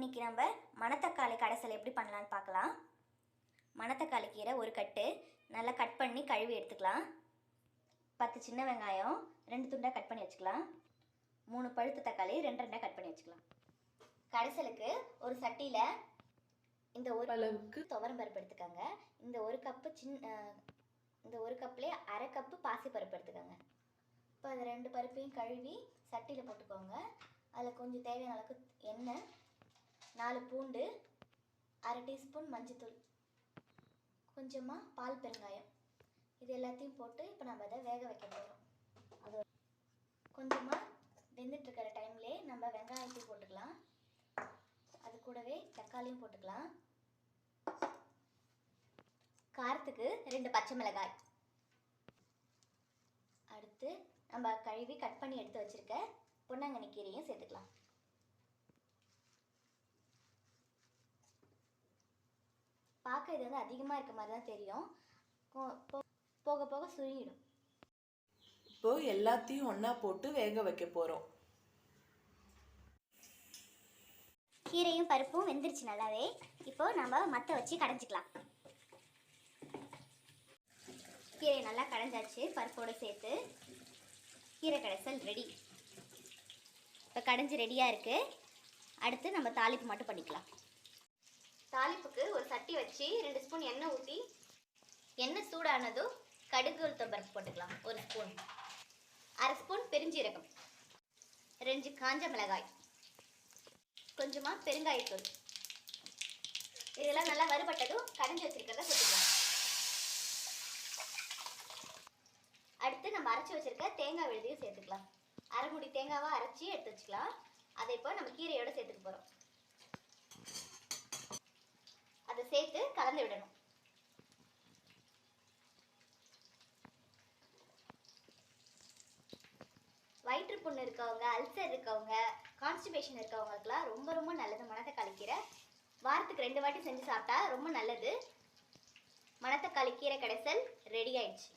இன்றைக்கி நம்ம மணத்தக்காளி கடைசல் எப்படி பண்ணலான்னு பார்க்கலாம். மணத்தக்காளி கீரை ஒரு கட்டு நல்லா கட் பண்ணி கழுவி எடுத்துக்கலாம். 10 சின்ன வெங்காயம் 2 துண்டாக கட் பண்ணி வச்சுக்கலாம். 3 பழுத்த தக்காளி 2 கட் பண்ணி வச்சுக்கலாம். கடைசலுக்கு ஒரு சட்டியில் இந்த ஒரு அளவுக்கு துவரம் பருப்பு எடுத்துக்கோங்க. இந்த ஒரு கப்பு இந்த ஒரு கப்லேயே அரை கப்பு பாசிப்பருப்பு எடுத்துக்கோங்க. இப்போ அது 2 பருப்பையும் கழுவி சட்டியில் போட்டுக்கோங்க. அதில் கொஞ்சம் தேவையான அளவுக்கு எண்ணெய், 4 பூண்டு, அரை டீஸ்பூன் மஞ்சத்தூள், கொஞ்சமாக பால் பெருங்காயம், இது எல்லாத்தையும் போட்டு இப்போ நம்ம அதை வேக வைக்க போகிறோம். அது கொஞ்சமாக வெந்துட்டுருக்கிற டைம்லேயே நம்ம வெங்காயத்தையும் போட்டுக்கலாம். அது கூடவே தக்காளியும் போட்டுக்கலாம். காரத்துக்கு 2 பச்சை மிளகாய், அடுத்து நம்ம கழுவி கட் பண்ணி எடுத்து வச்சுருக்க பொன்னாங்கண்ணி கீரையும் சேர்த்துக்கலாம். பார்க்க இது வந்து அதிகமாக இருக்க மாதிரி தான் தெரியும், போக போக சுருங்கிடும். இப்போ எல்லாத்தையும் ஒன்றா போட்டு வேக வைக்க போகிறோம். கீரையும் பருப்பும் வெந்துருச்சு நல்லாவே. இப்போ நம்ம மற்ற வச்சு கடைஞ்சிக்கலாம். கீரை நல்லா கடைஞ்சாச்சு, பருப்போடு சேர்த்து கீரை கடைசல் ரெடி. இப்போ கடைஞ்சி ரெடியாக இருக்குது. அடுத்து நம்ம தாளிப்பு மட்டும் பண்ணிக்கலாம். தாளிப்புக்கு ஒரு சட்டி வச்சு 2 ஸ்பூன் எண்ணெய் ஊற்றி, எண்ணெய் சூடானதும் கடுகு உளுத்தம் பருப்பு போட்டுக்கலாம். 1 ஸ்பூன், அரை ஸ்பூன் பெருஞ்சீரகம், 2 காஞ்ச மிளகாய், கொஞ்சமாக பெருங்காயத்தூள். இதெல்லாம் நல்லா வறுபட்டதும் கடைஞ்சி வச்சுருக்கிறத சேர்த்துக்கலாம். அடுத்து நம்ம அரைச்சி வச்சுருக்க தேங்காய் விழுதையும் சேர்த்துக்கலாம். அரை முடி தேங்காவாக அரைச்சி எடுத்து வச்சுக்கலாம். அதை இப்போ நம்ம கீரையோடு சேர்த்துக்க போகிறோம். அதை சேர்த்து கலந்து விடணும். வயிற்று புண்ணு இருக்கவங்க, அல்சர் இருக்கவங்க, கான்ஸ்டிபேஷன் இருக்கவங்களுக்குலாம் ரொம்ப ரொம்ப நல்லது மணத்தக்காளி கீரை. வாரத்துக்கு 2 வாட்டி செஞ்சு சாப்பிட்டா ரொம்ப நல்லது. மணத்தக்காளி கீரை கடைசல் ரெடி ஆயிடுச்சு.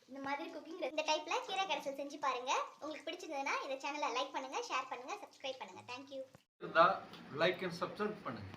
இந்த மாதிரி குக்கிங் இந்த டைப்பில் கீரை கடைசல் செஞ்சு பாருங்கள். உங்களுக்கு பிடிச்சிருந்ததுன்னா இந்த சேனலை லைக் பண்ணுங்கள், ஷேர் பண்ணுங்கள், சப்ஸ்கிரைப் பண்ணுங்கள். தேங்க்யூ. லைக் அண்ட் சப்ஸ்கிரைப் பண்ணுங்கள்.